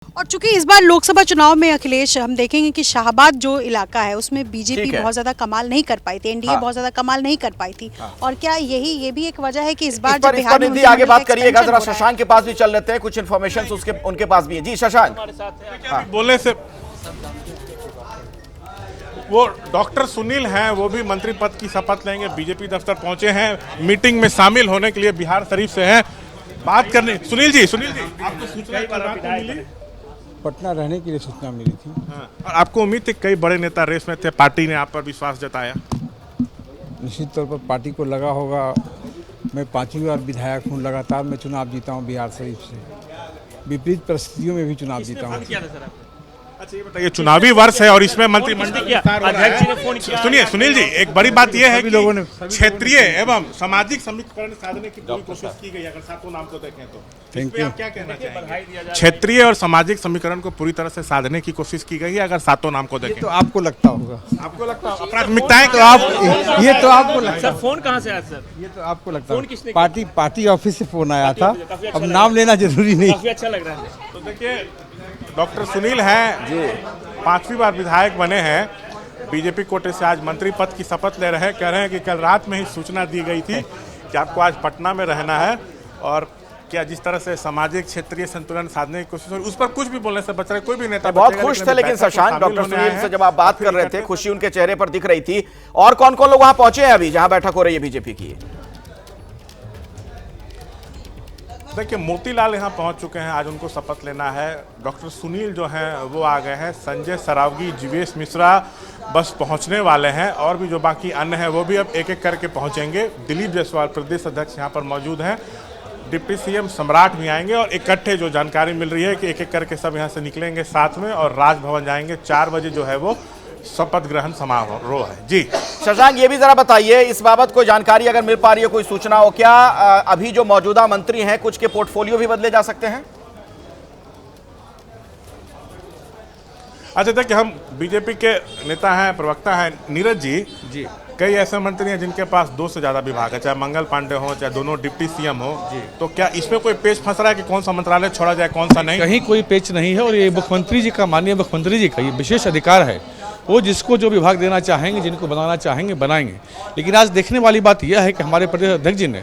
और चूंकि इस बार लोकसभा चुनाव में अखिलेश हम देखेंगे कि शाहबाद जो इलाका है उसमें बीजेपी बहुत ज्यादा कमाल नहीं कर पाई थी, एनडीए बहुत ज्यादा कमाल नहीं कर पाई थी। और क्या ये भी एक वजह है कि इस बार जब बिहार में आगे बात करिएगा, जरा शशांक के पास भी चल लेते हैं, कुछ इन्फॉर्मेशन उनके पास भी है। जी शशांक, बोलने से वो डॉक्टर सुनील हैं, वो भी मंत्री पद की शपथ लेंगे, बीजेपी दफ्तर पहुंचे हैं, मीटिंग में शामिल होने के लिए बिहार शरीफ से हैं बात करने। सुनील जी आपको सूचना मिली? पटना रहने के लिए सूचना मिली थी। और आपको उम्मीद थी, कई बड़े नेता रेस में थे, पार्टी ने आप पर विश्वास जताया? निश्चित तौर पर पार्टी को लगा होगा। मैं 5वीं बार विधायक हूँ, लगातार मैं चुनाव जीता हूँ बिहार शरीफ से, विपरीत परिस्थितियों में भी चुनाव जीता हूँ। अच्छा ये बताइए, चुनावी वर्ष है और इसमें मंत्रिमंडल अध्यक्ष ने फोन किया। सुनिए सुनील जी, एक बड़ी बात यह है कि लोगों ने क्षेत्रीय एवं सामाजिक समीकरण साधने की पूरी कोशिश की गई। अगर सातों नाम को देखें तो थैंक यू। आप क्या कहना चाहेंगे? क्षेत्रीय और सामाजिक समीकरण को पूरी तरह से साधने की कोशिश की गई है, अगर सातों नाम को देखें तो आपको लगता होगा, आपको लगता है प्राथमिकताएं तो आप ये तो आपको लगता सर फोन कहाँ से आया सर? ये तो आपको लगता है पार्टी ऑफिस से फोन आया था। अब नाम लेना जरूरी नहीं। काफी अच्छा लग रहा है। तो देखिए, डॉक्टर सुनील हैं जी, 5वीं बार विधायक बने हैं, बीजेपी कोटे से आज मंत्री पद की शपथ ले रहे हैं। कह रहे हैं कि कल रात में ही सूचना दी गई थी कि आपको आज पटना में रहना है, और क्या जिस तरह से सामाजिक क्षेत्रीय संतुलन साधने की कोशिश, उस पर कुछ भी बोलने से बच रहे, कोई भी नेता बहुत खुश थे। लेकिन शशांक, डॉक्टर सुनील से जब आप बात कर रहे थे, खुशी उनके चेहरे पर दिख रही थी। और कौन कौन लोग वहां पहुंचे हैं अभी जहां बैठक हो रही है बीजेपी की? देखिए, मोतीलाल यहाँ पहुँच चुके हैं, आज उनको शपथ लेना है। डॉक्टर सुनील जो हैं वो आ गए हैं, संजय सरावगी, जीवेश मिश्रा बस पहुँचने वाले हैं, और भी जो बाकी अन्य हैं वो भी अब एक एक करके पहुँचेंगे। दिलीप जायसवाल प्रदेश अध्यक्ष यहाँ पर मौजूद हैं, डिप्टी सीएम सम्राट भी आएंगे, और इकट्ठे जो जानकारी मिल रही है कि एक एक करके सब यहाँ से निकलेंगे साथ में और राजभवन जाएंगे। 4 बजे जो है वो शपथ ग्रहण समारोह है। जी शशांक, ये भी जरा बताइए, इस बाबत कोई जानकारी अगर मिल पा रही है, कोई सूचना हो, क्या अभी जो मौजूदा मंत्री हैं कुछ के पोर्टफोलियो भी बदले जा सकते हैं? अच्छा, देखिए, हम बीजेपी के नेता हैं, प्रवक्ता हैं नीरज जी, कई ऐसे मंत्री हैं जिनके पास 2 से ज्यादा विभाग है, चाहे मंगल पांडे हो, चाहे दोनों डिप्टी सीएम हो। तो क्या इसमें कोई पेच फंस रहा है कि कौन सा मंत्रालय छोड़ा जाए, कौन सा नहीं? कहीं कोई पेच नहीं है, और ये मुख्यमंत्री जी का, माननीय मुख्यमंत्री जी का ये विशेष अधिकार है। वो जिसको जो विभाग देना चाहेंगे, जिनको बनाना चाहेंगे बनाएंगे। लेकिन आज देखने वाली बात यह है कि हमारे प्रदेश अध्यक्ष जी ने,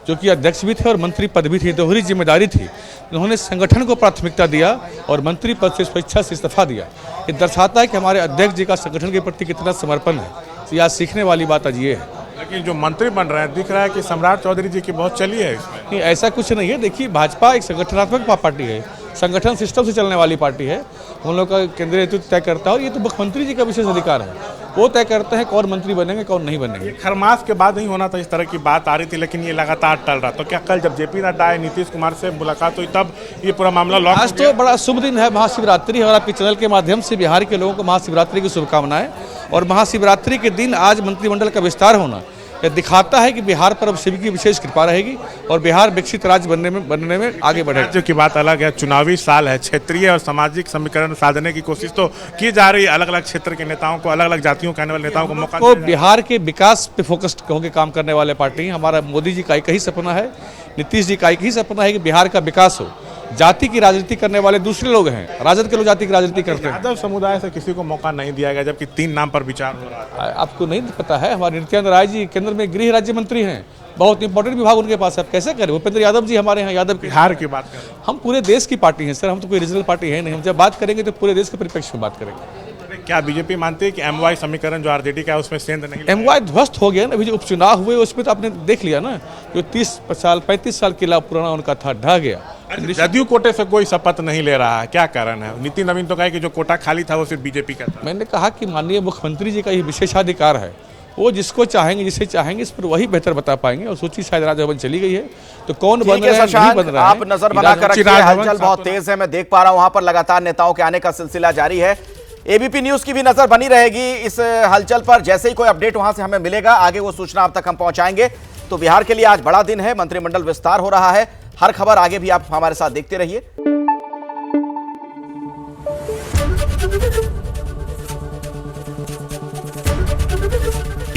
जो कि अध्यक्ष भी थे और मंत्री पद भी थी, दोहरी जिम्मेदारी थी, उन्होंने संगठन को प्राथमिकता दिया और मंत्री पद से स्वेच्छा से इस्तीफा दिया। ये दर्शाता है कि हमारे अध्यक्ष जी का संगठन के प्रति कितना समर्पण है। तो यह सीखने वाली बात आज ये है। लेकिन जो मंत्री बन रहे हैं, दिख रहा है कि सम्राट चौधरी जी की बहुत चली है इसमें। नहीं, ऐसा कुछ नहीं है। देखिए, भाजपा एक संगठनात्मक पार्टी है, संगठन सिस्टम से चलने वाली पार्टी है। उन लोग का केंद्रीय नेतृत्व तय करता है, और ये तो मुख्यमंत्री जी का विशेष अधिकार है, वो तय करते हैं कौन मंत्री बनेंगे कौन नहीं बनेंगे। खरमास के बाद नहीं होना था, इस तरह की बात आ रही थी, लेकिन ये लगातार टल रहा। तो क्या कल जब जेपी नड्डा आए, नीतीश कुमार से मुलाकात हुई, तब ये पूरा मामला लॉक? आज तो बड़ा शुभ दिन है, महाशिवरात्रि है, और आपके चैनल के माध्यम से बिहार के लोगों को महाशिवरात्रि की शुभकामनाएं। और महाशिवरात्रि के दिन आज मंत्रिमंडल का विस्तार होना यह दिखाता है कि बिहार पर अब शिव की विशेष कृपा रहेगी और बिहार विकसित राज्य बनने में आगे बढ़ेगा। राज्य की बात अलग है, चुनावी साल है, क्षेत्रीय और सामाजिक समीकरण साधने की कोशिश तो की जा रही है। अलग अलग क्षेत्र के नेताओं को, अलग अलग जातियों के आने वाले नेताओं को मौका तो बिहार के विकास पे फोकस होकर काम करने वाले पार्टी। हमारा मोदी जी का एक ही सपना है, नीतीश जी का एक ही सपना है कि बिहार का विकास हो। जाति की राजनीति करने वाले दूसरे लोग हैं, राजद के लोग जाति की राजनीति करते हैं। यादव समुदाय से किसी को मौका नहीं दिया गया, जबकि 3 नाम पर विचार हो रहा है। आपको नहीं पता है, हमारे नित्यानंद राय जी केंद्र में गृह राज्य मंत्री हैं, बहुत इंपॉर्टेंट विभाग उनके पास है। आप कैसे करें? भूपेंद्र यादव जी हमारे यहाँ, यादव बिहार की बात करें, हम पूरे देश की पार्टी हैं सर, हम तो कोई रीजनल पार्टी है नहीं। हम जब बात करेंगे तो पूरे देश के परिप्रेक्ष्य में बात करेंगे। क्या बीजेपी मानती है कि MY समीकरण जो आरजेडी का है उसमें सेंध नहीं? MY ध्वस्त हो गया ना, अभी जो उपचुनाव हुए उसमें तो आपने देख लिया ना, जो 30 साल 35 साल किला पुराना उनका था, ढह गया। जदयू कोटे से कोई शपथ नहीं ले रहा है, क्या कारण है? नितिन नवीन तो कहे कि जो कोटा खाली था वो सिर्फ बीजेपी का था। मैंने कहा कि माननीय मुख्यमंत्री जी का ये विशेषाधिकार है, वो जिसको चाहेंगे जिसे चाहेंगे इस पर वही बेहतर बता पाएंगे। और सूची शायद राजभवन चली गई है, तो कौन बन रहा है नहीं बन रहा है, आप नजर बनाकर रखिए। हलचल बहुत तेज है, मैं देख पा रहा हूं वहां पर लगातार नेताओं के आने का सिलसिला जारी है। एबीपी न्यूज की भी नजर बनी रहेगी इस हलचल पर। जैसे ही कोई अपडेट वहां से हमें मिलेगा, आगे वो सूचना अब तक हम पहुंचाएंगे। तो बिहार के लिए आज बड़ा दिन है, मंत्रिमंडल विस्तार हो रहा है। हर खबर आगे भी आप हमारे साथ देखते रहिए।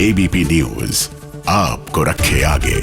एबीपी न्यूज आपको रखे आगे।